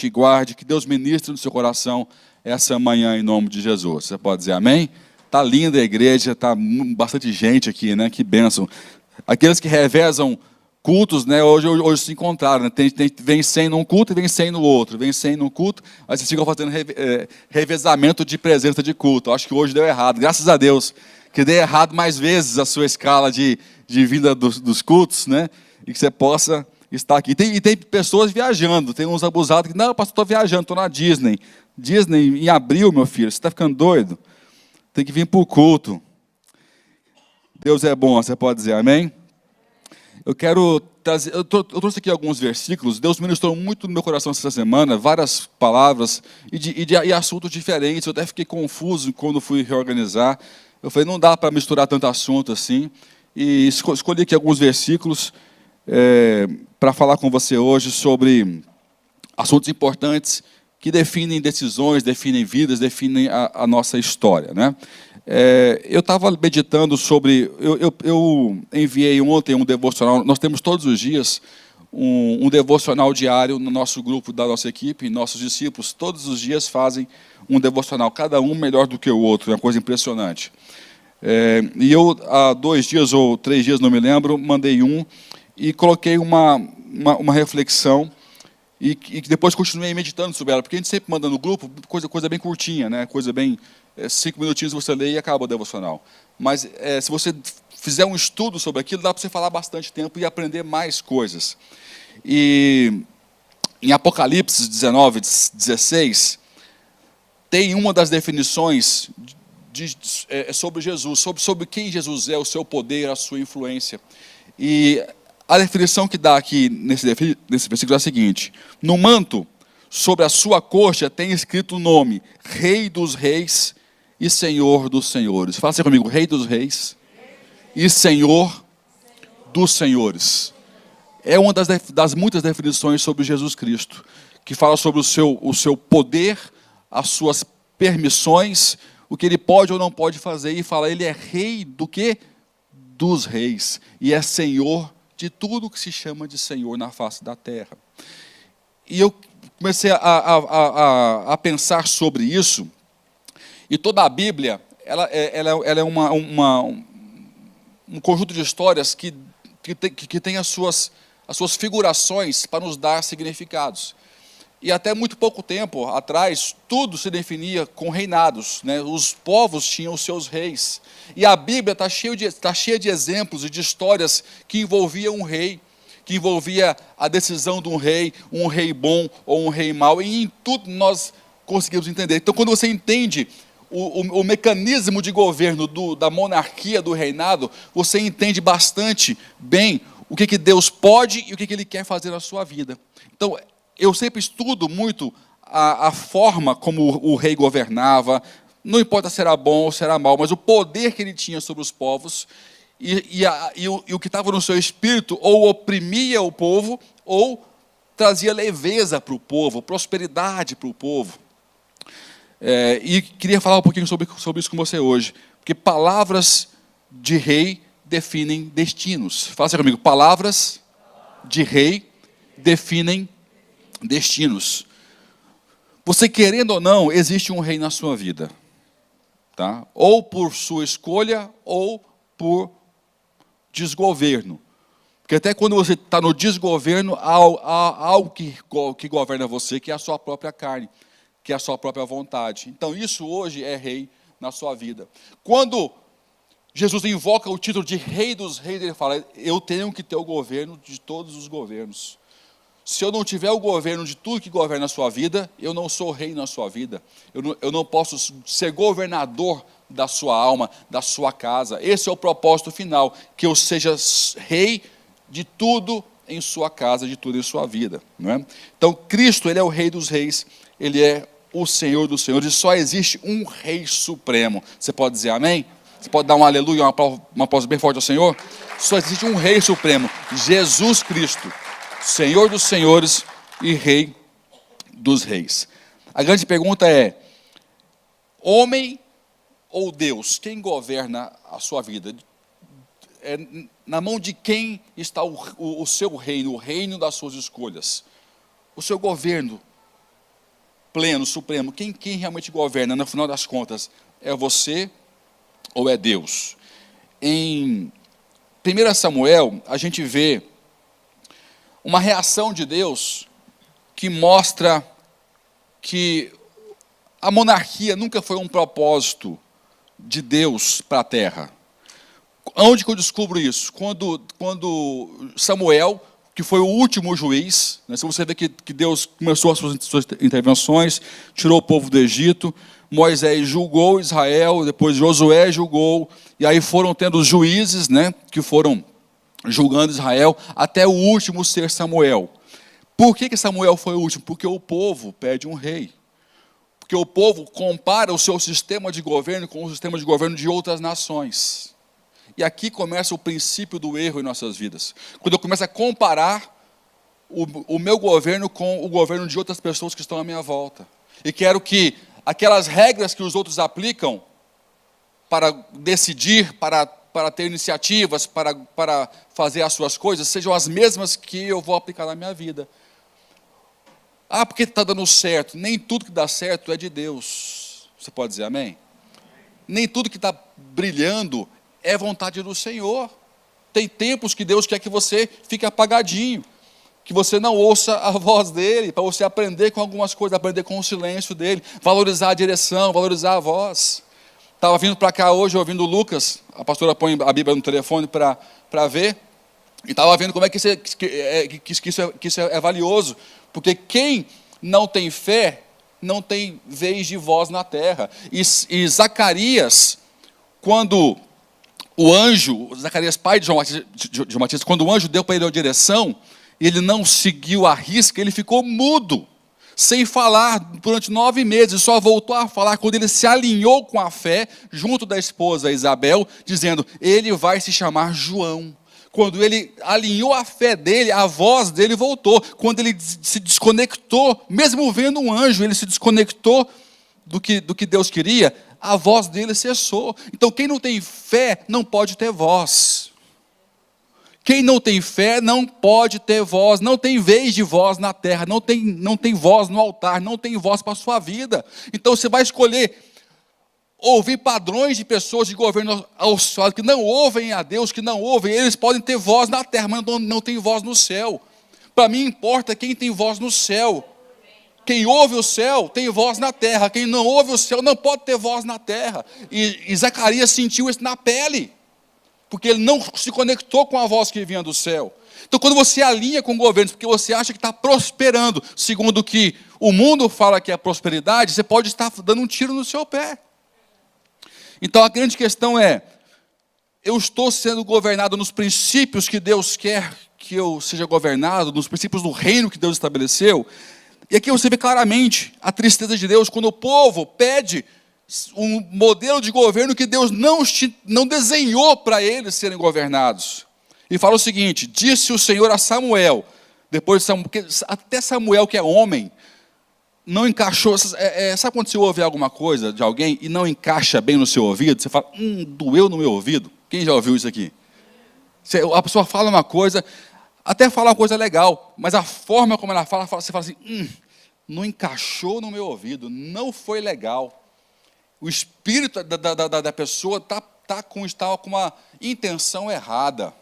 te guarde, que Deus ministre no seu coração essa manhã em nome de Jesus. Você pode dizer amém? Está linda a igreja, está bastante gente aqui, né? Que bênção. Aqueles que revezam cultos, né? Hoje se encontraram, né? Vem 100 num culto e vem 100 no outro, vem 100 num culto, aí vocês ficam fazendo revezamento de presença de culto. Acho que hoje deu errado, graças a Deus, que dê errado mais vezes a sua escala de vinda dos cultos, né? E que você possa estar aqui. E tem pessoas viajando, tem uns abusados que, não, pastor, estou viajando, estou na Disney. Disney em abril, meu filho, você está ficando doido? Tem que vir para o culto. Deus é bom, você pode dizer amém? Eu quero trazer, eu trouxe aqui alguns versículos. Deus ministrou muito no meu coração essa semana, várias palavras e assuntos diferentes. Eu até fiquei confuso quando fui reorganizar. Eu falei, não dá para misturar tanto assunto assim. E escolhi aqui alguns versículos para falar com você hoje sobre assuntos importantes que definem decisões, definem vidas, definem a nossa história, né? Eu estava meditando sobre... Eu enviei ontem um devocional. Nós temos todos os dias um devocional diário no nosso grupo da nossa equipe. Nossos discípulos todos os dias fazem um devocional, cada um melhor do que o outro, é uma coisa impressionante. E eu, há 2 dias ou 3 dias, não me lembro, mandei um e coloquei uma reflexão e depois continuei meditando sobre ela, porque a gente sempre manda no grupo coisa bem curtinha, né? Coisa bem... 5 minutinhos você lê e acaba o devocional. Mas se você fizer um estudo sobre aquilo, dá para você falar bastante tempo e aprender mais coisas. E em Apocalipse 19, 16, tem uma das definições sobre Jesus, sobre quem Jesus é, o seu poder, a sua influência. E a definição que dá aqui nesse versículo é a seguinte: no manto, sobre a sua coxa, tem escrito o nome, Rei dos Reis e Senhor dos Senhores. Fala assim comigo, Rei dos Reis e Senhor dos Senhores. É uma das muitas definições sobre Jesus Cristo, que fala sobre o seu poder, as suas permissões, o que ele pode ou não pode fazer, e fala, ele é Rei do quê? Dos reis, e é Senhor de tudo que se chama de Senhor na face da terra. E eu comecei a pensar sobre isso. E toda a Bíblia, ela é um conjunto de histórias que tem as suas figurações para nos dar significados. E até muito pouco tempo atrás, tudo se definia com reinados, né? Os povos tinham os seus reis. E a Bíblia está cheia de exemplos e de histórias que envolviam um rei, que envolvia a decisão de um rei bom ou um rei mau. E em tudo nós conseguimos entender. Então, quando você entende o mecanismo de governo da monarquia, do reinado, você entende bastante bem o que Deus pode e o que Ele quer fazer na sua vida. Então, eu sempre estudo muito a forma como o rei governava, não importa se era bom ou se era mau, mas o poder que ele tinha sobre os povos e o que estava no seu espírito ou oprimia o povo ou trazia leveza para o povo, prosperidade para o povo. E queria falar um pouquinho sobre isso com você hoje, porque palavras de rei definem destinos. Fala assim comigo, palavras de rei definem destinos. Você querendo ou não, existe um rei na sua vida, tá? Ou por sua escolha, ou por desgoverno. Porque até quando você está no desgoverno, há algo que governa você, que é a sua própria carne, que é a sua própria vontade. Então isso hoje é rei na sua vida. Quando Jesus invoca o título de Rei dos Reis, ele fala, eu tenho que ter o governo de todos os governos. Se eu não tiver o governo de tudo que governa a sua vida, eu não sou rei na sua vida. Eu não posso ser governador da sua alma, da sua casa. Esse é o propósito final, que eu seja rei de tudo em sua casa, de tudo em sua vida. Não é? Então, Cristo, Ele é o Rei dos Reis, Ele é o Senhor dos Senhores, e só existe um Rei Supremo. Você pode dizer amém? Você pode dar um aleluia, uma aplauso bem forte ao Senhor? Só existe um Rei Supremo, Jesus Cristo, Senhor dos Senhores e Rei dos Reis. A grande pergunta é, homem ou Deus? Quem governa a sua vida? Na mão de quem está o seu reino, o reino das suas escolhas? O seu governo pleno, supremo, quem realmente governa, no final das contas, é você ou é Deus? Em 1 Samuel, a gente vê uma reação de Deus que mostra que a monarquia nunca foi um propósito de Deus para a terra. Onde que eu descubro isso? Quando Samuel, que foi o último juiz, né, se você vê que Deus começou as suas intervenções, tirou o povo do Egito, Moisés julgou Israel, depois Josué julgou, e aí foram tendo os juízes, né, que foram julgando Israel, até o último ser Samuel. Por que Samuel foi o último? Porque o povo pede um rei. Porque o povo compara o seu sistema de governo com o sistema de governo de outras nações. E aqui começa o princípio do erro em nossas vidas. Quando eu começo a comparar o meu governo com o governo de outras pessoas que estão à minha volta. E quero que aquelas regras que os outros aplicam para decidir, para ter iniciativas, para fazer as suas coisas, sejam as mesmas que eu vou aplicar na minha vida. Ah, porque está dando certo. Nem tudo que dá certo é de Deus. Você pode dizer amém? Nem tudo que está brilhando é vontade do Senhor. Tem tempos que Deus quer que você fique apagadinho, que você não ouça a voz dele, para você aprender com algumas coisas, aprender com o silêncio dele, valorizar a direção, valorizar a voz. Estava vindo para cá hoje, ouvindo o Lucas, a pastora põe a Bíblia no telefone para ver, e estava vendo como é que isso é valioso, porque quem não tem fé, não tem vez de voz na terra. E Zacarias, quando o anjo, Zacarias, pai de João Batista, quando o anjo deu para ele a direção, ele não seguiu a risca, ele ficou mudo, sem falar durante 9 meses, só voltou a falar quando ele se alinhou com a fé, junto da esposa Isabel, dizendo, ele vai se chamar João. Quando ele alinhou a fé dele, a voz dele voltou. Quando ele se desconectou, mesmo vendo um anjo, ele se desconectou do que Deus queria, a voz dele cessou. Então quem não tem fé não pode ter voz. Quem não tem fé não pode ter voz, não tem vez de voz na terra, não tem voz no altar, não tem voz para a sua vida. Então você vai escolher ouvir padrões de pessoas de governo ao seu lado que não ouvem a Deus, que não ouvem, eles podem ter voz na terra, mas não tem voz no céu. Para mim importa quem tem voz no céu. Quem ouve o céu tem voz na terra, quem não ouve o céu não pode ter voz na terra. E Zacarias sentiu isso na pele, porque ele não se conectou com a voz que vinha do céu. Então quando você alinha com governos, porque você acha que está prosperando, segundo o que o mundo fala que é prosperidade, você pode estar dando um tiro no seu pé. Então a grande questão é, eu estou sendo governado nos princípios que Deus quer que eu seja governado, nos princípios do reino que Deus estabeleceu? E aqui você vê claramente a tristeza de Deus, quando o povo pede um modelo de governo que Deus não desenhou para eles serem governados. E fala o seguinte, disse o Senhor a Samuel, depois de Samuel, porque até Samuel que é homem, não encaixou, sabe quando você ouve alguma coisa de alguém e não encaixa bem no seu ouvido? Você fala, doeu no meu ouvido. Quem já ouviu isso aqui? A pessoa fala uma coisa, até fala uma coisa legal, mas a forma como ela fala, você fala assim, não encaixou no meu ouvido, não foi legal. O espírito da pessoa está com uma intenção errada.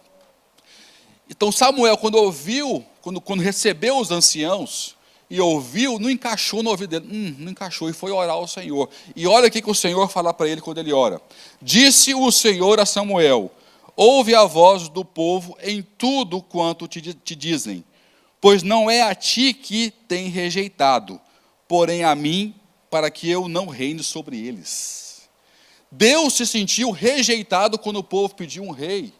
Então Samuel, quando recebeu os anciãos, e ouviu, não encaixou no ouvido dele, não encaixou, e foi orar ao Senhor. E olha o que o Senhor fala para ele quando ele ora. Disse o Senhor a Samuel, ouve a voz do povo em tudo quanto te dizem, pois não é a ti que tem rejeitado, porém a mim, para que eu não reine sobre eles. Deus se sentiu rejeitado quando o povo pediu um rei.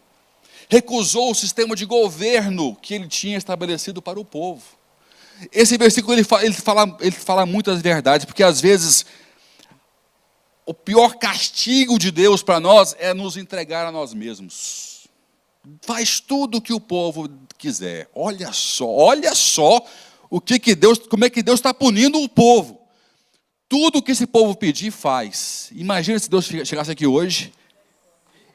Recusou o sistema de governo que ele tinha estabelecido para o povo. Esse versículo ele fala muitas verdades, porque às vezes o pior castigo de Deus para nós é nos entregar a nós mesmos. Faz tudo o que o povo quiser. Olha só como é que Deus está punindo o povo. Tudo que esse povo pedir, faz. Imagina se Deus chegasse aqui hoje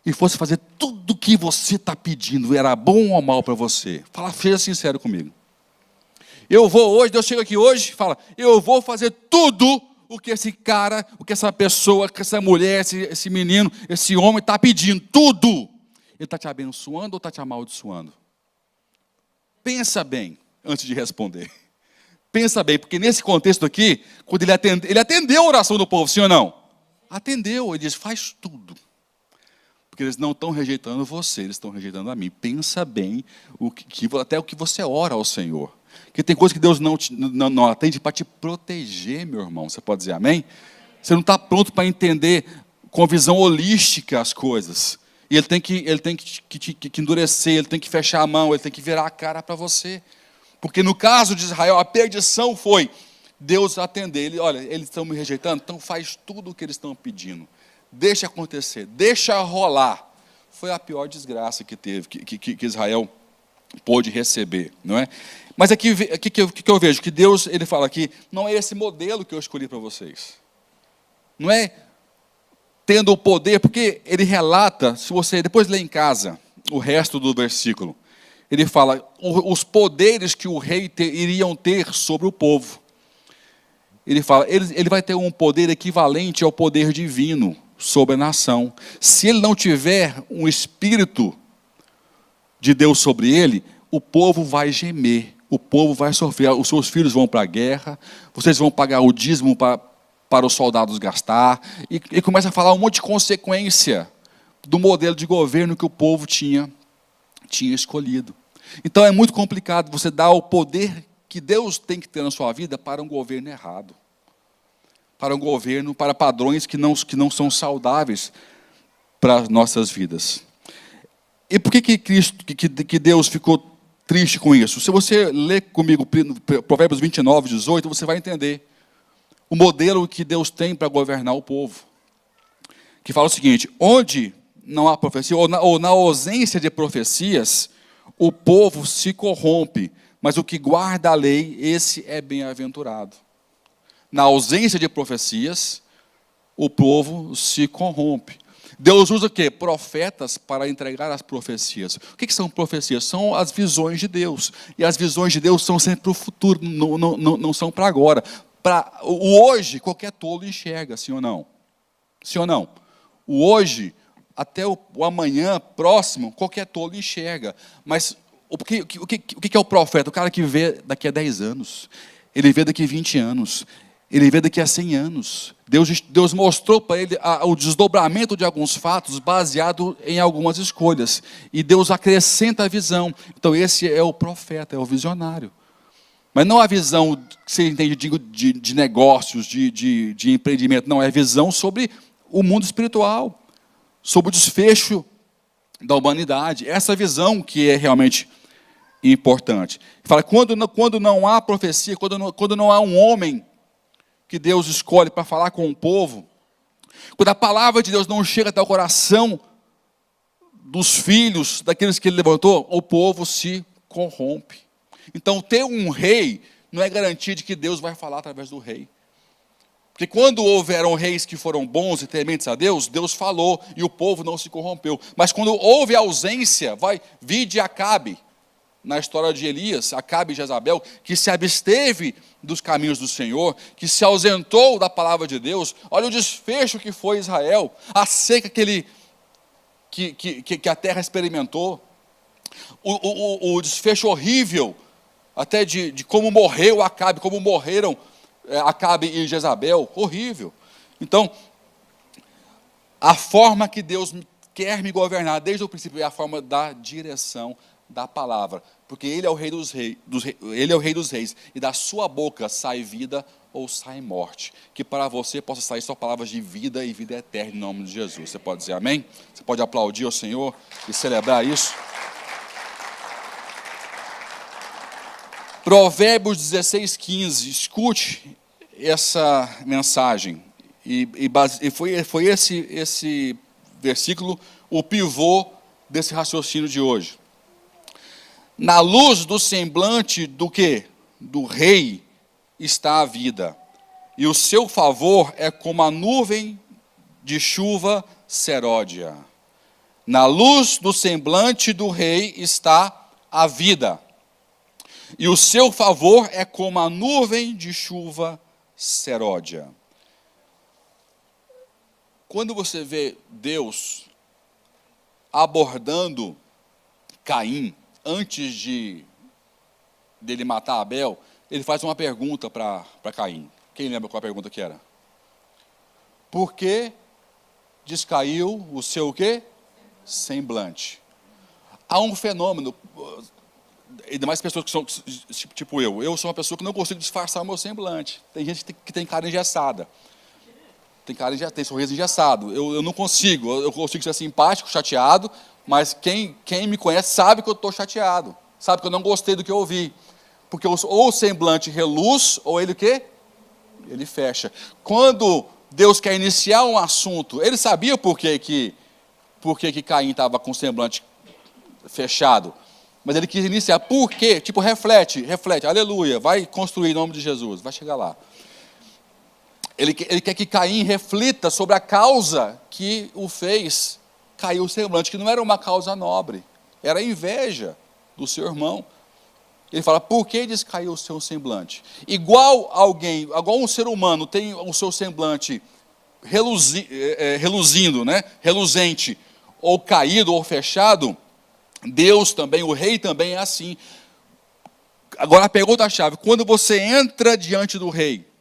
e fosse fazer tudo o que você está pedindo, era bom ou mal para você. Seja sincero comigo. Eu vou hoje, Deus chega aqui hoje e fala, eu vou fazer tudo o que esse cara, o que essa pessoa, que essa mulher, esse menino, esse homem está pedindo, tudo. Ele está te abençoando ou está te amaldiçoando? Pensa bem antes de responder. Pensa bem, porque nesse contexto aqui, quando ele atendeu a oração do povo, sim ou não? Atendeu, ele diz, faz tudo. Porque eles não estão rejeitando você, eles estão rejeitando a mim. Pensa bem, até o que você ora ao Senhor. Porque tem coisa que Deus não atende para te proteger, meu irmão. Você pode dizer amém? Você não está pronto para entender com visão holística as coisas. E ele tem que endurecer, ele tem que fechar a mão, ele tem que virar a cara para você. Porque no caso de Israel, a perdição foi Deus atender. Olha, eles estão me rejeitando, então faz tudo o que eles estão pedindo. Deixa acontecer, deixa rolar. Foi a pior desgraça que teve, que Israel pôde receber, não é? Mas aqui que eu vejo que Deus, ele fala aqui, não é esse modelo que eu escolhi para vocês. Não é tendo o poder, porque ele relata, se você depois ler em casa o resto do versículo, ele fala os poderes que o rei iriam ter sobre o povo. Ele fala, ele vai ter um poder equivalente ao poder divino sobre a nação. Se ele não tiver um espírito de Deus sobre ele, o povo vai gemer, o povo vai sofrer, os seus filhos vão para a guerra, vocês vão pagar o dízimo para os soldados gastar, e começa a falar um monte de consequência do modelo de governo que o povo tinha escolhido. Então é muito complicado você dar o poder que Deus tem que ter na sua vida para um governo errado. Para um governo, para padrões que não são saudáveis para as nossas vidas. E por que Deus ficou triste com isso? Se você ler comigo Provérbios 29, 18, você vai entender o modelo que Deus tem para governar o povo. Que fala o seguinte, onde não há profecia, ou na ausência de profecias, o povo se corrompe, mas o que guarda a lei, esse é bem-aventurado. Na ausência de profecias, o povo se corrompe. Deus usa o quê? Profetas para entregar as profecias. O que são profecias? São as visões de Deus. E as visões de Deus são sempre para o futuro, não são para agora. Para o hoje, qualquer tolo enxerga, sim ou não? Sim ou não? O hoje, até o amanhã próximo, qualquer tolo enxerga. Mas o que é o profeta? O cara que vê daqui a 10 anos. Ele vê daqui a 20 anos. Ele vê daqui a 100 anos. Deus mostrou para ele o desdobramento de alguns fatos baseado em algumas escolhas. E Deus acrescenta a visão. Então esse é o profeta, é o visionário. Mas não a visão que você entende de negócios, de empreendimento. Não, é a visão sobre o mundo espiritual. Sobre o desfecho da humanidade. Essa visão que é realmente importante. Fala, quando não há profecia, quando não há um homem que Deus escolhe para falar com o povo, quando a palavra de Deus não chega até o coração dos filhos, daqueles que ele levantou, o povo se corrompe. Então, ter um rei não é garantia de que Deus vai falar através do rei. Porque quando houveram reis que foram bons e tementes a Deus, Deus falou e o povo não se corrompeu. Mas quando houve ausência, vide Acabe, na história de Elias, Acabe e Jezabel, que se absteve dos caminhos do Senhor, que se ausentou da palavra de Deus. Olha o desfecho que foi Israel, a seca que a terra experimentou, o desfecho horrível, até de como morreu Acabe, como morreram Acabe e Jezabel, horrível. Então, a forma que Deus quer me governar desde o princípio é a forma da direção da palavra, porque Ele é o Rei dos Reis, Ele é o Rei dos Reis, e da sua boca sai vida ou sai morte. Que para você possa sair só palavras de vida e vida eterna em nome de Jesus. Você pode dizer amém? Você pode aplaudir ao Senhor e celebrar isso? Provérbios 16, 15. Escute essa mensagem. E foi esse versículo o pivô desse raciocínio de hoje. Na luz do semblante do quê? Do rei está a vida, e o seu favor é como a nuvem de chuva seródia. Na luz do semblante do rei está a vida, e o seu favor é como a nuvem de chuva seródia. Quando você vê Deus abordando Caim, antes dele matar Abel, ele faz uma pergunta para Caim. Quem lembra qual a pergunta que era? Por que descaiu o seu o quê? Semblante. Há um fenômeno, ainda mais pessoas que são tipo eu sou uma pessoa que não consigo disfarçar o meu semblante. Tem gente que tem cara engessada. Tem sorriso engessado. Eu não consigo. Eu consigo ser simpático, chateado, mas quem me conhece sabe que eu estou chateado. Sabe que eu não gostei do que eu ouvi. Porque ou o semblante reluz, ou ele o quê? Ele fecha. Quando Deus quer iniciar um assunto, ele sabia por que Caim estava com o semblante fechado. Mas ele quis iniciar. Por quê? Tipo, reflete. Aleluia. Vai construir em nome de Jesus. Vai chegar lá. Ele quer que Caim reflita sobre a causa que o fez cair o semblante, que não era uma causa nobre. Era a inveja do seu irmão. Ele fala, por que descaiu o seu semblante? Igual um ser humano tem o seu semblante reluzindo, né? Reluzente, ou caído, ou fechado, Deus também, o rei também é assim. Agora a pergunta-chave, quando você entra diante do rei,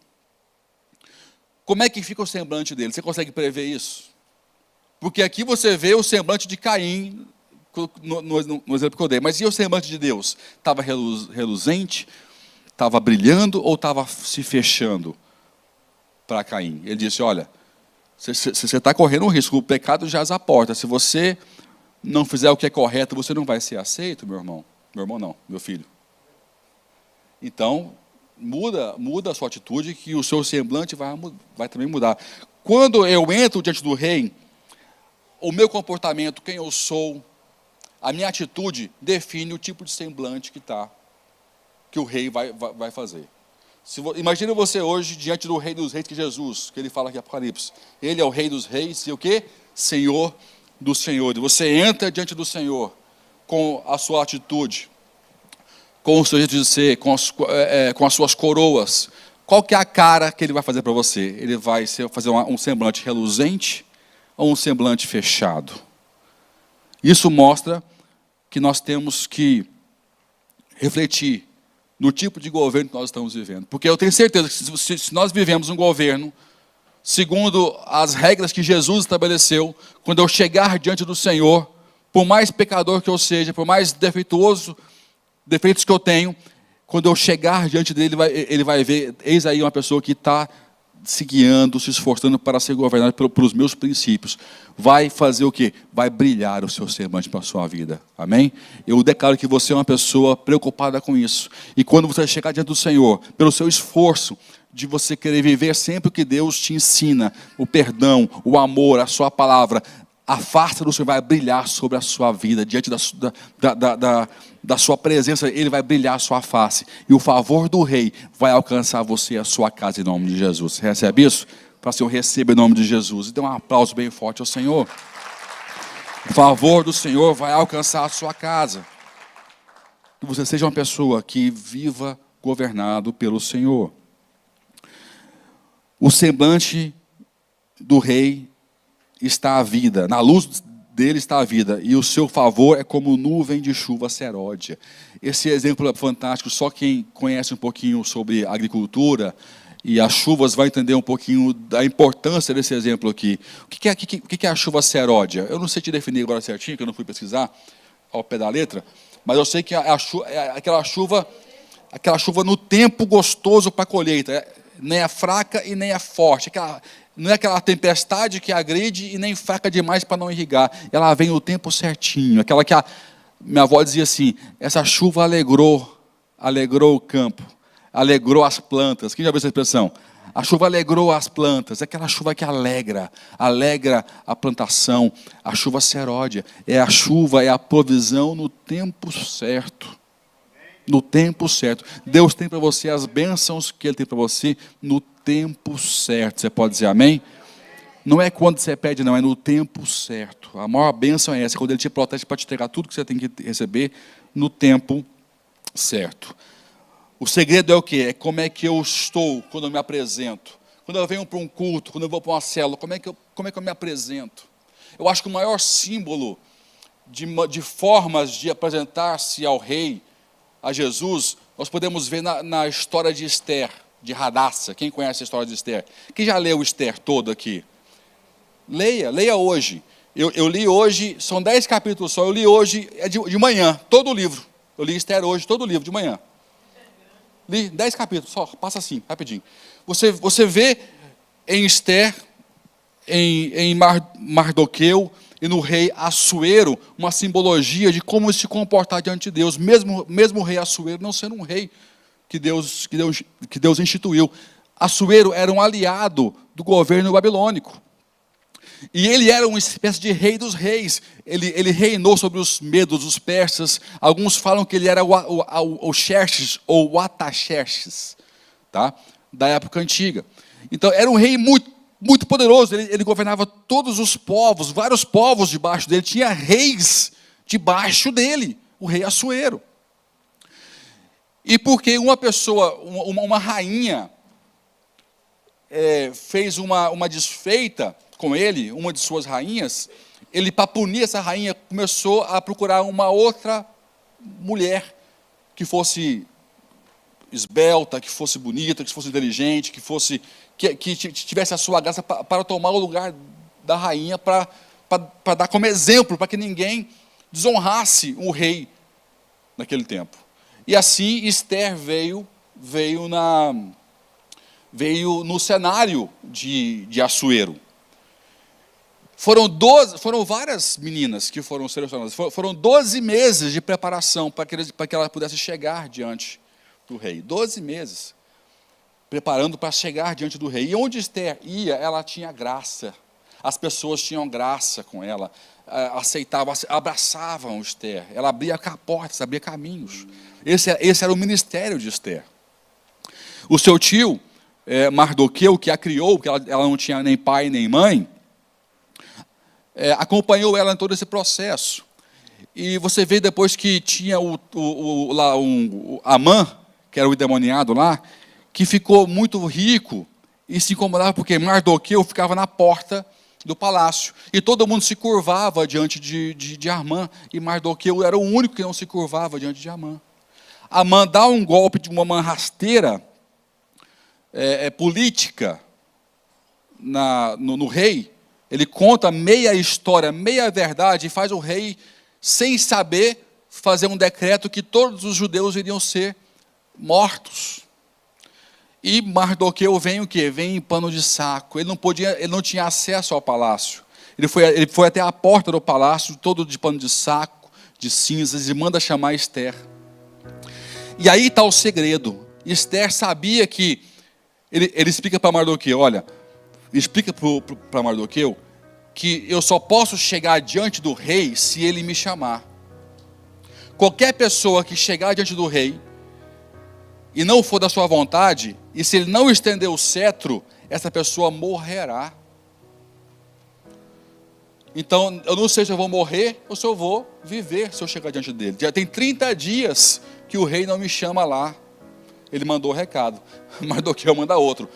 como é que fica o semblante dele? Você consegue prever isso? Porque aqui você vê o semblante de Caim, no exemplo que eu dei, mas e o semblante de Deus? Estava reluzente? Estava brilhando ou estava se fechando para Caim? Ele disse, olha, você está correndo um risco, o pecado jaz à porta, se você não fizer o que é correto, você não vai ser aceito, meu irmão. Meu irmão não, meu filho. Então, muda a sua atitude, que o seu semblante vai também mudar. Quando eu entro diante do rei, o meu comportamento, quem eu sou, a minha atitude define o tipo de semblante que o rei vai fazer. Imagina você hoje diante do rei dos reis, que Jesus, que ele fala aqui em Apocalipse. Ele é o rei dos reis e o quê? Senhor dos senhores. Você entra diante do Senhor com a sua atitude, com o seu jeito de ser, com as suas coroas. Qual que é a cara que ele vai fazer para você? Ele vai fazer um semblante reluzente ou um semblante fechado? Isso mostra que nós temos que refletir no tipo de governo que nós estamos vivendo. Porque eu tenho certeza que se nós vivemos um governo segundo as regras que Jesus estabeleceu, quando eu chegar diante do Senhor, por mais pecador que eu seja, por mais defeitos que eu tenho, quando eu chegar diante dele, ele vai ver, eis aí uma pessoa que está se guiando, se esforçando para ser governado pelos meus princípios. Vai fazer o quê? Vai brilhar o seu semblante para a sua vida. Amém? Eu declaro que você é uma pessoa preocupada com isso. E quando você chegar diante do Senhor, pelo seu esforço, de você querer viver sempre o que Deus te ensina, o perdão, o amor, a sua palavra, a face do Senhor vai brilhar sobre a sua vida, diante da sua presença, Ele vai brilhar a sua face, e o favor do Rei vai alcançar você e a sua casa em nome de Jesus. Você recebe isso? Para que o Senhor receba em nome de Jesus. E dê um aplauso bem forte ao Senhor. O favor do Senhor vai alcançar a sua casa. Que você seja uma pessoa que viva governado pelo Senhor. O semblante do rei está a vida, na luz dele está a vida, e o seu favor é como nuvem de chuva seródia. Esse exemplo é fantástico, só quem conhece um pouquinho sobre agricultura e as chuvas vai entender um pouquinho da importância desse exemplo aqui. O que é a chuva seródia? Eu não sei te definir agora certinho, que eu não fui pesquisar ao pé da letra, mas eu sei que é aquela chuva no tempo gostoso para a colheita, nem é fraca e nem é forte, não é aquela tempestade que agride e nem fraca demais para não irrigar, ela vem no tempo certinho, aquela que minha avó dizia assim, essa chuva alegrou o campo, alegrou as plantas. Quem já viu essa expressão? A chuva alegrou as plantas, é aquela chuva que alegra a plantação. A chuva seródia, é a provisão no tempo certo. No tempo certo. Deus tem para você as bênçãos que Ele tem para você no tempo certo. Você pode dizer amém? Não é quando você pede, não, é no tempo certo. A maior bênção é essa, quando Ele te protege para te entregar tudo que você tem que receber no tempo certo. O segredo é o quê? É como é que eu estou quando eu me apresento. Quando eu venho para um culto, quando eu vou para uma célula, como é que eu me apresento? Eu acho que o maior símbolo de formas de apresentar-se ao rei, a Jesus, nós podemos ver na história de Esther, de Hadassa. Quem conhece a história de Esther? Quem já leu Esther todo aqui? Leia hoje. Eu li hoje, são 10 capítulos só, eu li hoje, de manhã, todo o livro. Eu li Esther hoje, todo o livro, de manhã. Li 10 capítulos, só, passa assim, rapidinho. Você vê em Esther, em Mardoqueu e no rei Assuero, uma simbologia de como se comportar diante de Deus, mesmo o rei Assuero não sendo um rei que Deus instituiu. Assuero era um aliado do governo babilônico. E ele era uma espécie de rei dos reis. Ele reinou sobre os medos, os persas. Alguns falam que ele era o Xerxes ou o Ataxerxes, tá? Da época antiga. Então era um rei muito poderoso. Ele governava todos os povos, vários povos debaixo dele. Tinha reis debaixo dele, o rei Assuero. E porque uma pessoa, uma rainha, fez uma desfeita com ele, uma de suas rainhas, ele, para punir essa rainha, começou a procurar uma outra mulher que fosse esbelta, que fosse bonita, que fosse inteligente, que tivesse a sua graça para tomar o lugar da rainha, para dar como exemplo, para que ninguém desonrasse o rei naquele tempo. E assim Esther veio no cenário de Assuero. Foram várias meninas que foram selecionadas. Foram 12 meses de preparação para que ela pudesse chegar diante do rei. 12 meses preparando para chegar diante do rei. E onde Esther ia, ela tinha graça. As pessoas tinham graça com ela, aceitavam, abraçavam Esther. Ela abria portas, abria caminhos. Esse era o ministério de Esther. O seu tio, Mardoqueu, que a criou, porque ela não tinha nem pai nem mãe, acompanhou ela em todo esse processo. E você vê depois que tinha o Amã, que era o endemoniado lá, que ficou muito rico e se incomodava porque Mardoqueu ficava na porta do palácio. E todo mundo se curvava diante de Amã. E Mardoqueu era o único que não se curvava diante de Amã. Amã dá um golpe de uma rasteira política no rei. Ele conta meia história, meia verdade, e faz o rei, sem saber, fazer um decreto que todos os judeus iriam ser mortos. E Mardoqueu vem o quê? Vem em pano de saco. Ele não tinha acesso ao palácio. Ele foi até a porta do palácio, todo de pano de saco, de cinzas, e manda chamar Esther. E aí está o segredo. Esther sabia que ele explica para Mardoqueu, olha, explica para Mardoqueu que eu só posso chegar diante do rei se ele me chamar. Qualquer pessoa que chegar diante do rei e não for da sua vontade, e se ele não estender o cetro, essa pessoa morrerá. Então, eu não sei se eu vou morrer ou se eu vou viver se eu chegar diante dele. Já tem 30 dias que o rei não me chama lá. Ele mandou o recado. Mardoqueu manda outro.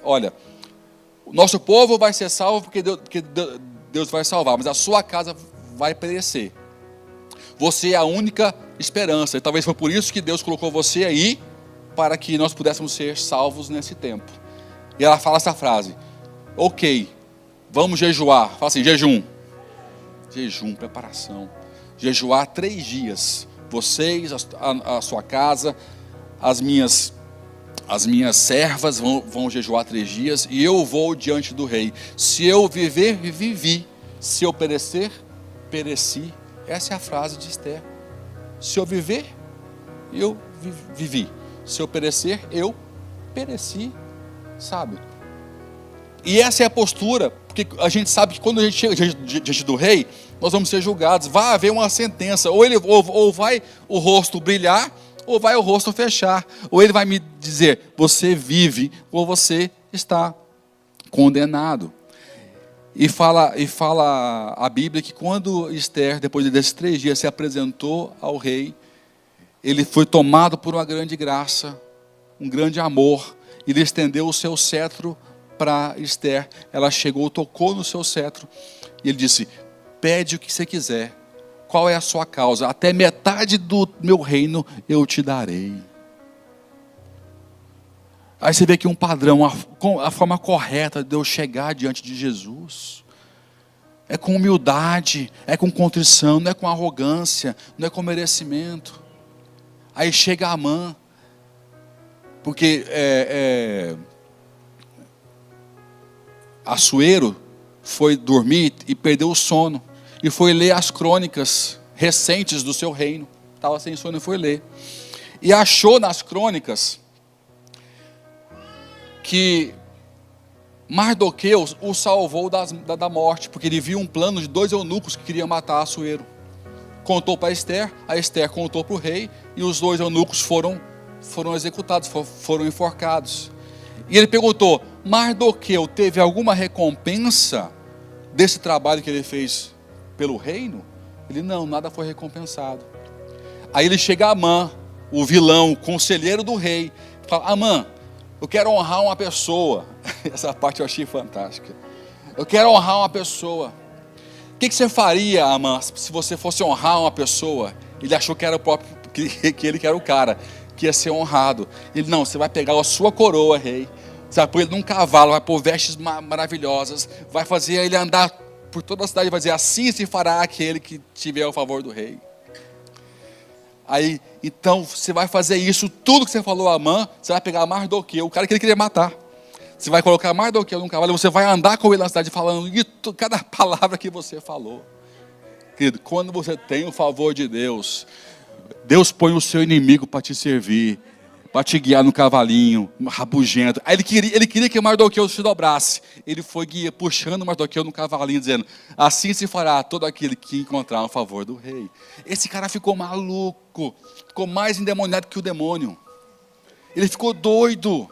Olha, o nosso povo vai ser salvo porque Deus vai salvar, mas a sua casa vai perecer. Você é a única esperança. E talvez foi por isso que Deus colocou você aí, para que nós pudéssemos ser salvos nesse tempo. E ela fala essa frase: ok, vamos jejuar. Fala assim, jejum, preparação. Jejuar 3 dias. Vocês, a sua casa, as minhas servas vão jejuar 3 dias, e eu vou diante do rei. Se eu viver, vivi. Se eu perecer, pereci. Essa é a frase de Esther. Se eu viver, eu vivi. Se eu perecer, eu pereci, sabe? E essa é a postura, porque a gente sabe que quando a gente chega diante do rei, nós vamos ser julgados. Vai haver uma sentença, ou vai o rosto brilhar, ou vai o rosto fechar. Ou ele vai me dizer, você vive, ou você está condenado. E fala a Bíblia que quando Esther, depois desses 3 dias, se apresentou ao rei, ele foi tomado por uma grande graça, um grande amor. Ele estendeu o seu cetro para Esther. Ela chegou, tocou no seu cetro. E ele disse: pede o que você quiser. Qual é a sua causa? Até metade do meu reino eu te darei. Aí você vê aqui um padrão, a forma correta de eu chegar diante de Jesus. É com humildade, é com contrição, não é com arrogância, não é com merecimento. Aí chega Amã, porque Assuero foi dormir e perdeu o sono, e foi ler as crônicas recentes do seu reino. Estava sem sono e foi ler. E achou nas crônicas que Mardoqueu o salvou da morte, porque ele viu um plano de 2 eunucos que queriam matar Assuero. Contou para Esther, a Esther contou para o rei, e os 2 eunucos foram executados, foram enforcados. E ele perguntou: Mardoqueu teve alguma recompensa desse trabalho que ele fez pelo reino? Ele: não, nada foi recompensado. Aí ele chega a Amã, o vilão, o conselheiro do rei, e fala: Amã, eu quero honrar uma pessoa. Essa parte eu achei fantástica. Eu quero honrar uma pessoa. O que você faria, Amã, se você fosse honrar uma pessoa? Ele achou que era o próprio, que ele que era o cara que ia ser honrado. Ele: não, você vai pegar a sua coroa, rei, você vai pôr ele num cavalo, vai pôr vestes maravilhosas, vai fazer ele andar por toda a cidade e vai dizer: assim se fará aquele que tiver o favor do rei. Aí, então, você vai fazer isso, tudo que você falou a Amã, você vai pegar Mardoqueu, o cara que ele queria matar. Você vai colocar Mardoqueu num cavalo e você vai andar com ele na cidade falando cada palavra que você falou. Querido, quando você tem o favor de Deus, Deus põe o seu inimigo para te servir, para te guiar no cavalinho, rabugento. Aí ele queria que Mardoqueu se dobrasse. Ele foi puxando Mardoqueu no cavalinho, dizendo: assim se fará todo aquele que encontrar o favor do rei. Esse cara ficou maluco, ficou mais endemoniado que o demônio. Ele ficou doido.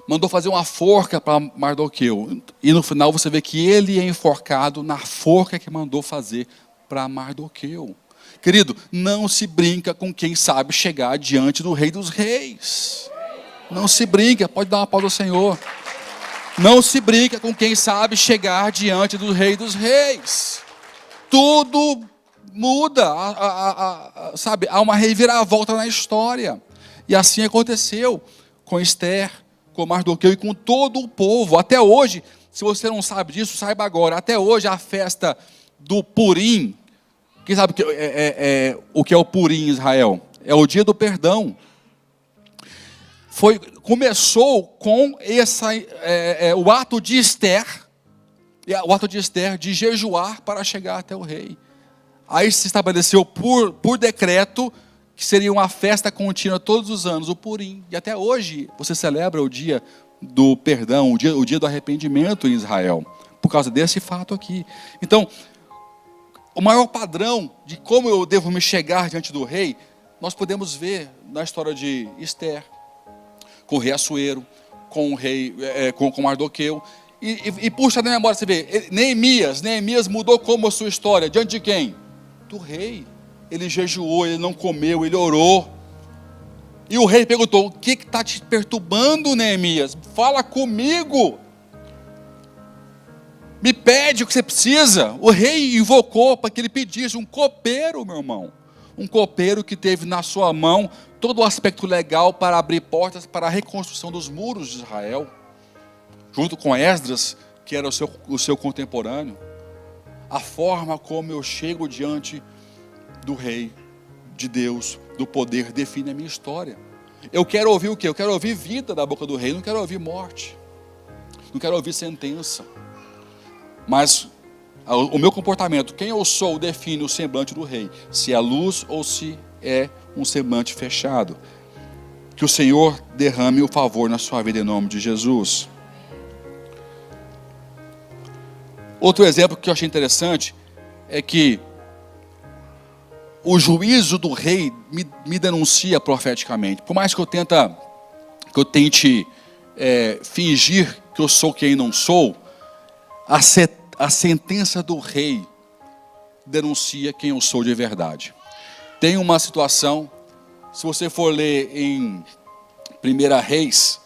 Mandou fazer uma forca para Mardoqueu. E no final você vê que ele é enforcado na forca que mandou fazer para Mardoqueu. Querido, não se brinca com quem sabe chegar diante do Rei dos Reis. Não se brinca, pode dar uma pausa ao Senhor. Não se brinca com quem sabe chegar diante do Rei dos Reis. Tudo muda, sabe? Há uma reviravolta na história. E assim aconteceu com Esther, com Mardoqueu e com todo o povo. Até hoje, se você não sabe disso, saiba agora. Até hoje a festa do Purim. Quem sabe o que é o Purim em Israel? É o dia do perdão. Começou com o ato de Esther, de jejuar para chegar até o rei. Aí se estabeleceu por decreto que seria uma festa contínua todos os anos, o Purim. E até hoje você celebra o dia do perdão, o dia do arrependimento em Israel, por causa desse fato aqui. Então, o maior padrão de como eu devo me chegar diante do rei, nós podemos ver na história de Esther, com o rei Assuero, com o rei, com Mardoqueu. E puxa na memória, você vê, Neemias mudou como a sua história, diante de quem? Do rei. Ele jejuou, ele não comeu, ele orou. E o rei perguntou: o que está te perturbando, Neemias? Fala comigo. Me pede o que você precisa. O rei invocou para que ele pedisse um copeiro, meu irmão. Um copeiro que teve na sua mão todo o aspecto legal para abrir portas para a reconstrução dos muros de Israel. Junto com Esdras, que era o seu contemporâneo. A forma como eu chego diante do rei, de Deus, do poder, define a minha história. Eu quero ouvir o quê? Eu quero ouvir vida da boca do rei, não quero ouvir morte. Não quero ouvir sentença. Mas o meu comportamento, quem eu sou, define o semblante do rei. Se é luz ou se é um semblante fechado. Que o Senhor derrame o favor na sua vida em nome de Jesus. Outro exemplo que eu achei interessante é que o juízo do rei me denuncia profeticamente. Por mais que eu tente fingir que eu sou quem não sou, a sentença do rei denuncia quem eu sou de verdade. Tem uma situação Se você for ler em 1 Reis,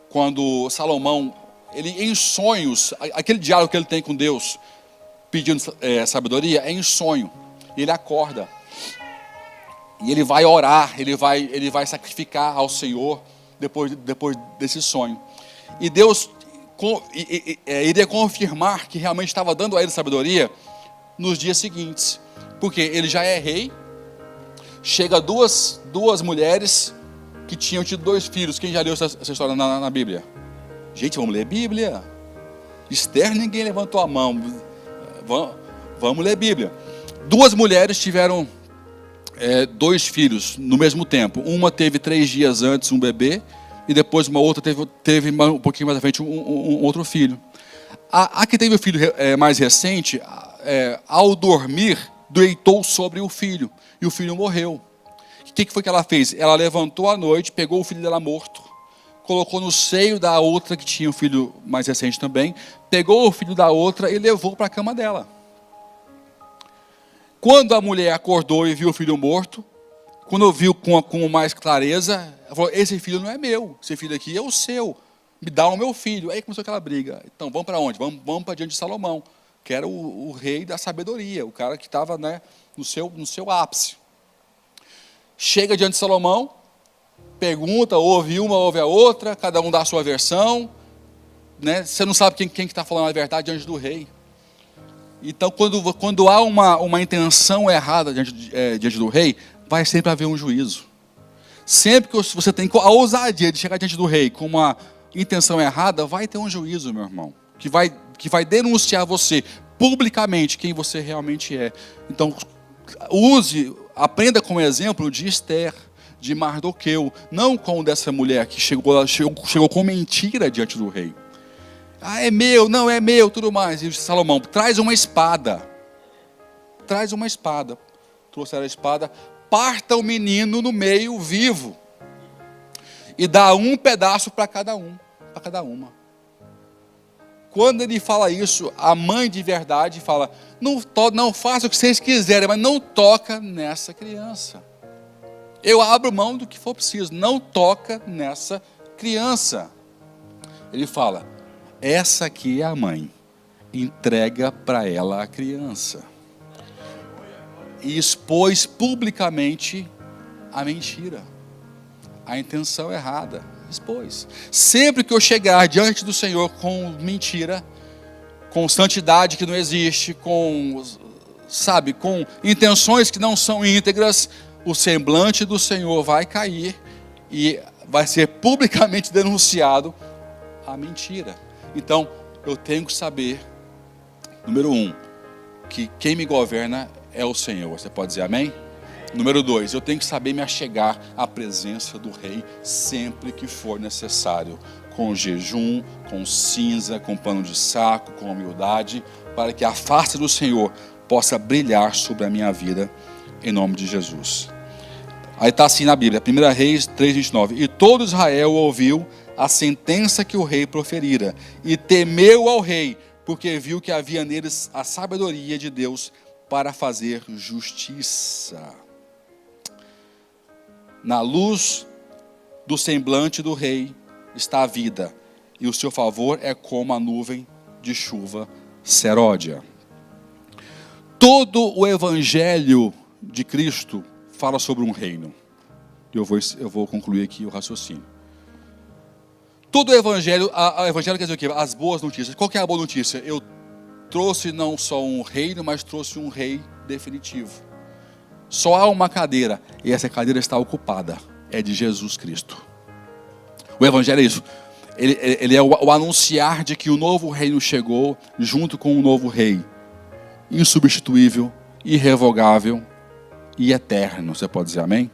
quando Salomão, ele em sonhos, aquele diálogo que ele tem com Deus, pedindo sabedoria, é em sonho. Ele acorda. E ele vai orar, ele vai sacrificar ao Senhor depois desse sonho. E Deus iria confirmar que realmente estava dando a ele sabedoria nos dias seguintes. Porque ele já é rei, chega duas mulheres que tinham tido 2 filhos. Quem já leu essa história na Bíblia? Gente, vamos ler Bíblia. Esther, ninguém levantou a mão. Vamos ler Bíblia. 2 mulheres tiveram 2 filhos no mesmo tempo. Uma teve 3 dias antes um bebê, e depois uma outra teve um pouquinho mais à frente um outro filho. A que teve o filho mais recente, ao dormir, deitou sobre o filho, e o filho morreu. O que foi que ela fez? Ela levantou à noite, pegou o filho dela morto, colocou no seio da outra que tinha um filho mais recente também, pegou o filho da outra e levou para a cama dela. Quando a mulher acordou e viu o filho morto, quando viu com mais clareza, ela falou: esse filho não é meu, esse filho aqui é o seu, me dá o meu filho. Aí começou aquela briga. Então, vamos para onde? Vamos para diante de Salomão, que era o rei da sabedoria, o cara que estava, no seu ápice. Chega diante de Salomão, pergunta, ouve uma, ouve a outra, cada um dá a sua versão, Você não sabe quem está falando a verdade diante do rei. Então, quando há uma intenção errada diante do rei, vai sempre haver um juízo. Sempre que você tem a ousadia de chegar diante do rei com uma intenção errada, vai ter um juízo, meu irmão, que vai denunciar você publicamente quem você realmente é. Então, aprenda com o exemplo de Esther, de Mardoqueu, não com dessa mulher que chegou com mentira diante do rei. É meu, não é meu, tudo mais. E Salomão, traz uma espada. Traz uma espada. Trouxeram a espada, parta o menino no meio vivo. E dá um pedaço para cada uma. Quando ele fala isso, a mãe de verdade fala: não faça o que vocês quiserem, mas não toca nessa criança. Eu abro mão do que for preciso, não toca nessa criança. Ele fala: essa aqui é a mãe, entrega para ela a criança. E expôs publicamente a mentira, a intenção errada, expôs. Sempre que eu chegar diante do Senhor com mentira, com santidade que não existe, com intenções que não são íntegras, o semblante do Senhor vai cair e vai ser publicamente denunciado a mentira. Então, eu tenho que saber, número 1, que quem me governa é o Senhor. Você pode dizer amém? Número 2, eu tenho que saber me achegar à presença do Rei sempre que for necessário, com jejum, com cinza, com pano de saco, com humildade, para que a face do Senhor possa brilhar sobre a minha vida, em nome de Jesus. Aí está assim na Bíblia, 1 Reis 3:29. E todo Israel ouviu a sentença que o rei proferira, e temeu ao rei, porque viu que havia neles a sabedoria de Deus para fazer justiça. Na luz do semblante do rei está a vida, e o seu favor é como a nuvem de chuva seródia. Todo o evangelho de Cristo fala sobre um reino. Eu vou concluir aqui o raciocínio. Todo o evangelho quer dizer o quê? As boas notícias. Qual que é a boa notícia? Eu trouxe não só um reino, mas trouxe um rei definitivo. Só há uma cadeira, e essa cadeira está ocupada. É de Jesus Cristo. O evangelho é isso. Ele é o anunciar de que o novo reino chegou junto com um novo rei. Insubstituível, irrevogável e eterno. Você pode dizer amém?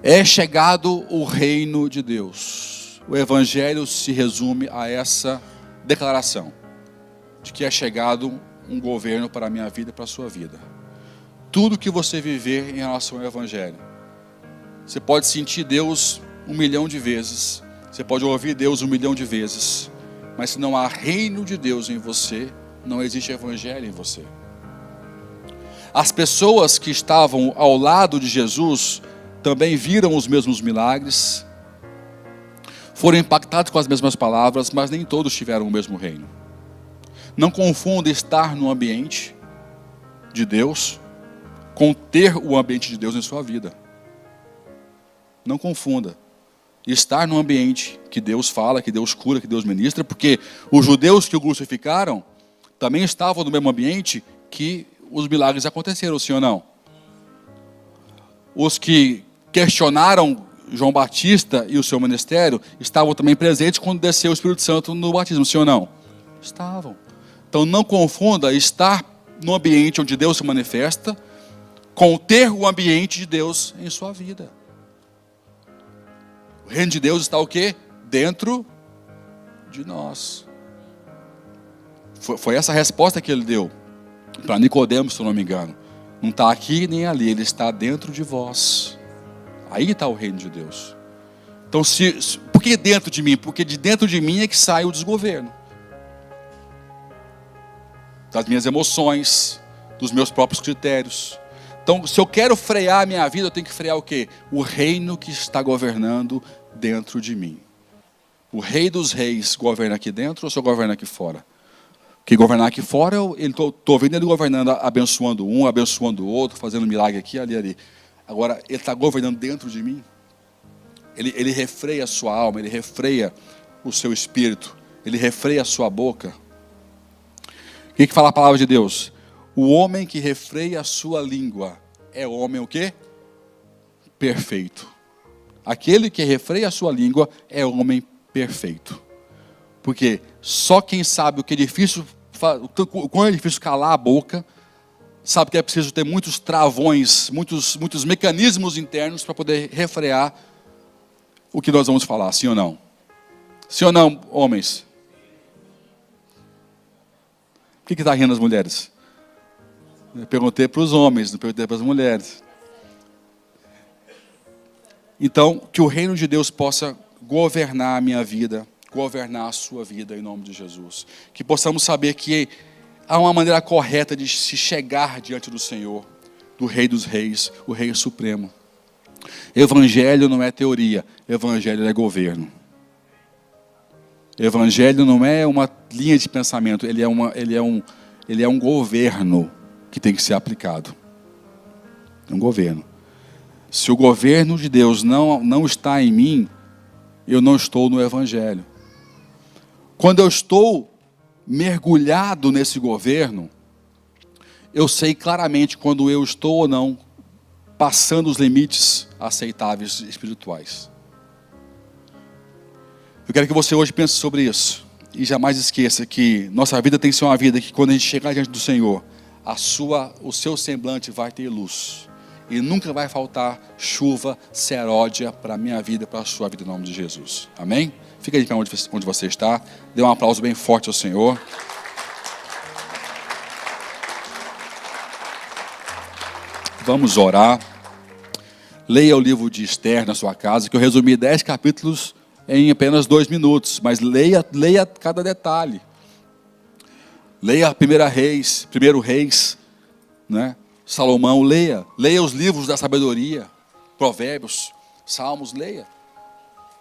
É chegado o reino de Deus. O evangelho se resume a essa declaração de que é chegado um governo para a minha vida e para a sua vida. Tudo que você viver em relação ao evangelho, você pode sentir Deus 1 milhão de vezes, você pode ouvir Deus 1 milhão de vezes, mas se não há reino de Deus em você, não existe evangelho em você. As pessoas que estavam ao lado de Jesus também viram os mesmos milagres, foram impactados com as mesmas palavras, mas nem todos tiveram o mesmo reino. Não confunda estar no ambiente de Deus com ter o ambiente de Deus em sua vida. Não confunda. Estar no ambiente que Deus fala, que Deus cura, que Deus ministra, porque os judeus que o crucificaram também estavam no mesmo ambiente que os milagres aconteceram, sim ou não? Os que questionaram João Batista e o seu ministério estavam também presentes quando desceu o Espírito Santo no batismo, sim ou não? Estavam. Então não confunda estar no ambiente onde Deus se manifesta com ter o ambiente de Deus em sua vida. O reino de Deus está o quê? Dentro de nós. Foi essa a resposta que ele deu para Nicodemos, se eu não me engano. Não está aqui nem ali, ele está dentro de vós. Aí está o reino de Deus. Então, por que dentro de mim? Porque de dentro de mim é que sai o desgoverno. Das minhas emoções, dos meus próprios critérios. Então, se eu quero frear a minha vida, eu tenho que frear o quê? O reino que está governando dentro de mim. O rei dos reis governa aqui dentro ou se eu governo aqui fora? Que governar aqui fora, estou vendo ele governando, abençoando um, abençoando o outro, fazendo milagre aqui, ali. Agora, ele está governando dentro de mim. Ele refreia a sua alma, ele refreia o seu espírito, ele refreia a sua boca. O que fala a palavra de Deus? O homem que refreia a sua língua é homem o quê? Perfeito. Aquele que refreia a sua língua é homem perfeito. Porque só quem sabe o que é difícil, o quão é difícil calar a boca, sabe que é preciso ter muitos travões, muitos mecanismos internos para poder refrear o que nós vamos falar, sim ou não? Sim ou não, homens? Por que está rindo as mulheres? Eu perguntei para os homens, não perguntei para as mulheres. Então, que o reino de Deus possa governar a minha vida, governar a sua vida em nome de Jesus. Que possamos saber que há uma maneira correta de se chegar diante do Senhor, do Rei dos Reis, o Rei Supremo. Evangelho não é teoria, Evangelho é governo. Evangelho não é uma linha de pensamento, ele é um governo que tem que ser aplicado. É um governo. Se o governo de Deus não está em mim, eu não estou no Evangelho. Quando eu estou mergulhado nesse governo, eu sei claramente quando eu estou ou não passando os limites aceitáveis espirituais. Eu quero que você hoje pense sobre isso e jamais esqueça que nossa vida tem que ser uma vida que quando a gente chegar diante do Senhor, o seu semblante vai ter luz e nunca vai faltar chuva seródia para a minha vida, para a sua vida em nome de Jesus. Amém? Fica aí onde você está. Dê um aplauso bem forte ao Senhor. Vamos orar. Leia o livro de Esther na sua casa, que eu resumi 10 capítulos em apenas 2 minutos. Mas leia cada detalhe. Leia Primeiro Reis, né? Salomão, leia os livros da sabedoria, Provérbios, Salmos, leia.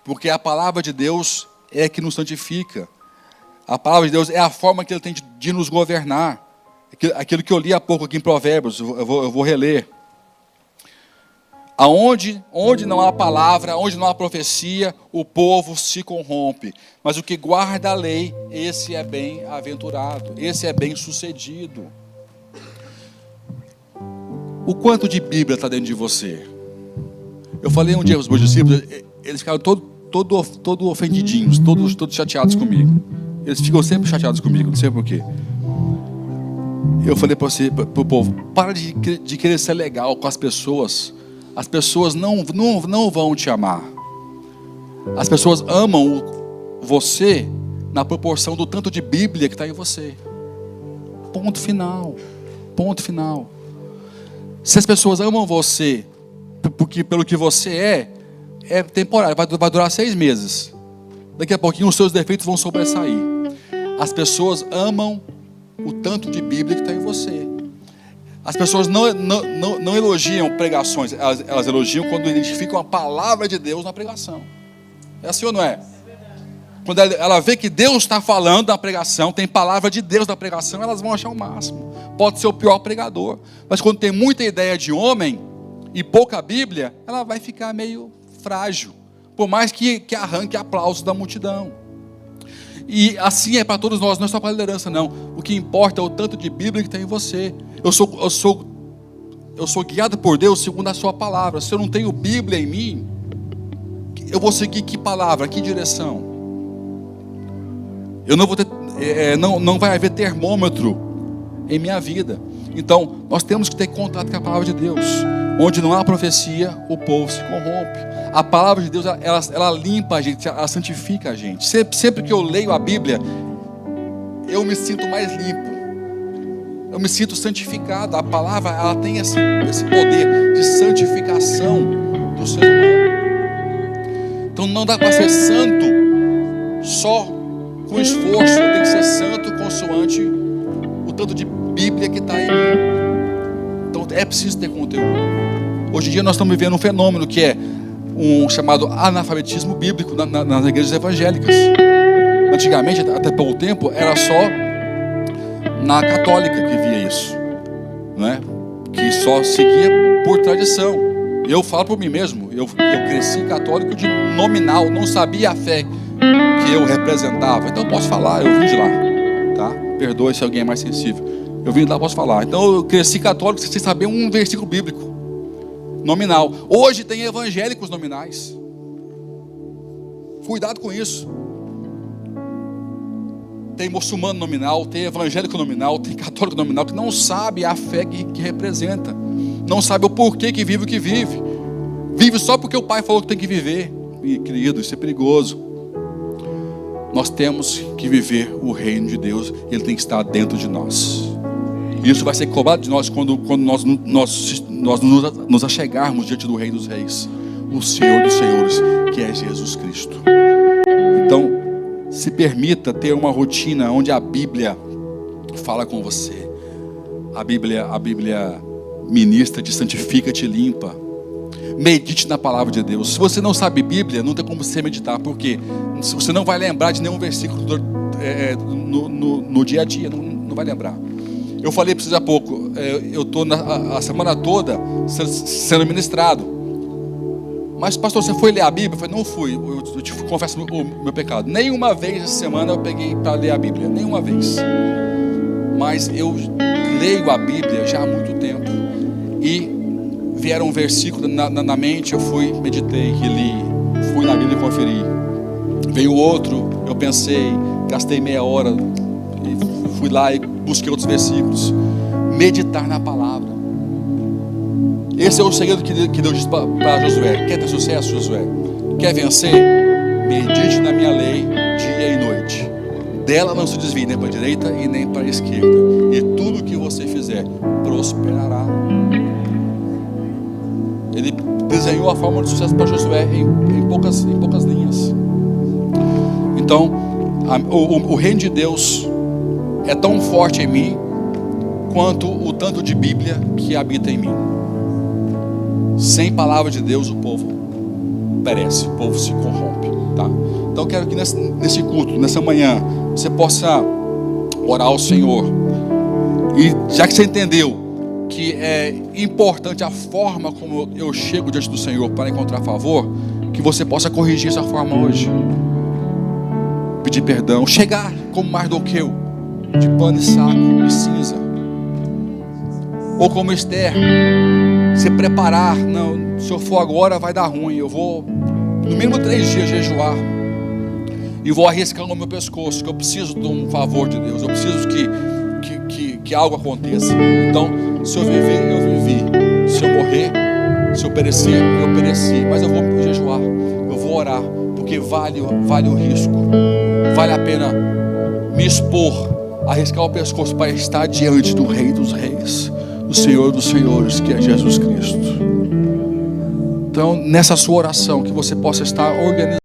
Porque a palavra de Deus é que nos santifica. A palavra de Deus é a forma que Ele tem de nos governar. Aquilo que eu li há pouco aqui em Provérbios, eu vou reler. Onde não há palavra, onde não há profecia, o povo se corrompe. Mas o que guarda a lei, esse é bem-aventurado, esse é bem-sucedido. O quanto de Bíblia está dentro de você? Eu falei um dia aos meus discípulos, eles ficaram todos ofendidinhos, todos chateados comigo. Eles ficam sempre chateados comigo, não sei porquê. Eu falei para o povo, para de querer ser legal com as pessoas. As pessoas não vão te amar. As pessoas amam você na proporção do tanto de Bíblia que está em você. Ponto final. Ponto final. Se as pessoas amam você pelo que você é temporário, vai durar 6 meses. Daqui a pouquinho os seus defeitos vão sobressair. As pessoas amam o tanto de Bíblia que está em você. As pessoas não elogiam pregações, elas elogiam quando identificam a palavra de Deus na pregação. É assim ou não é? Quando ela vê que Deus está falando na pregação, tem palavra de Deus na pregação, elas vão achar o máximo. Pode ser o pior pregador, mas quando tem muita ideia de homem e pouca Bíblia, ela vai ficar meio frágil, por mais que arranque aplausos da multidão. E assim é para todos nós, não é só para a liderança não. O que importa é o tanto de Bíblia que tem em você. Eu sou guiado por Deus segundo a sua palavra. Se eu não tenho Bíblia em mim, eu vou seguir que palavra, que direção? Eu não vou ter, não vai haver termômetro em minha vida. Então, nós temos que ter contato com a palavra de Deus. Onde não há profecia, o povo se corrompe. A palavra de Deus, ela limpa a gente, ela santifica a gente. Sempre que eu leio a Bíblia, eu me sinto mais limpo. Eu me sinto santificado. A palavra, ela tem esse poder de santificação do ser humano. Então não dá para ser santo só com esforço. Eu tenho que ser santo consoante o tanto de Bíblia que está em mim. Então é preciso ter conteúdo. Hoje em dia nós estamos vivendo um fenômeno que é um chamado analfabetismo bíblico nas igrejas evangélicas. Antigamente, até pouco tempo, era só na católica que via isso, não é? Que só seguia por tradição. Eu falo por mim mesmo, eu cresci católico de nominal, não sabia a fé que eu representava. Então eu posso falar, eu vim de lá, tá? Perdoe se alguém é mais sensível. Eu vim de lá, posso falar. Então eu cresci católico sem saber um versículo bíblico nominal. Hoje tem evangélicos nominais. Cuidado com isso. Tem muçulmano nominal, tem evangélico nominal, tem católico nominal que não sabe a fé que representa, não sabe o porquê que vive o que vive. Vive só porque o pai falou que tem que viver. E, querido, isso é perigoso. Nós temos que viver o reino de Deus. Ele tem que estar dentro de nós. Isso vai ser cobrado de nós quando nós nos achegarmos diante do Rei dos Reis, o Senhor dos Senhores, que é Jesus Cristo. Então, se permita ter uma rotina onde a Bíblia fala com você. A Bíblia ministra, te santifica, te limpa. Medite na palavra de Deus. Se você não sabe Bíblia, não tem como você meditar, porque você não vai lembrar de nenhum versículo no dia a dia, não vai lembrar. Eu falei para vocês há pouco, eu estou a semana toda sendo ministrado. Mas pastor, você foi ler a Bíblia? Eu falei, não fui, eu te confesso o meu pecado. Nenhuma vez essa semana eu peguei para ler a Bíblia, nenhuma vez. Mas eu leio a Bíblia já há muito tempo. E vieram um versículo na mente, eu fui, meditei, li, fui na Bíblia e conferi. Veio outro, eu pensei, gastei meia hora, e fui lá e busquei outros versículos. Meditar na palavra. Esse é o segredo que Deus disse para Josué. Quer ter sucesso, Josué? Quer vencer? Medite na minha lei dia e noite. Dela não se desvie nem para a direita e nem para a esquerda. E tudo que você fizer prosperará. Ele desenhou a forma de sucesso para Josué em poucas linhas. Então, o reino de Deus é tão forte em mim quanto o tanto de Bíblia que habita em mim. Sem palavra de Deus o povo perece, o povo se corrompe, tá? Então eu quero que nesse culto, nessa manhã, você possa orar ao Senhor. E já que você entendeu que é importante a forma como eu chego diante do Senhor para encontrar favor, que você possa corrigir essa forma hoje. Pedir perdão, chegar como Mardoqueu, de pano e saco e cinza. Ou como Esther, se preparar. Não, se eu for agora vai dar ruim. Eu vou no mínimo 3 dias jejuar e vou arriscar no meu pescoço, que eu preciso de um favor de Deus. Eu preciso que algo aconteça. Então, se eu viver, eu vivi. Se eu morrer, se eu perecer, eu pereci. Mas eu vou jejuar, eu vou orar, porque vale o risco. Vale a pena me expor, arriscar o pescoço para estar diante do Rei dos Reis, do Senhor dos Senhores, que é Jesus Cristo. Então, nessa sua oração, que você possa estar organizando.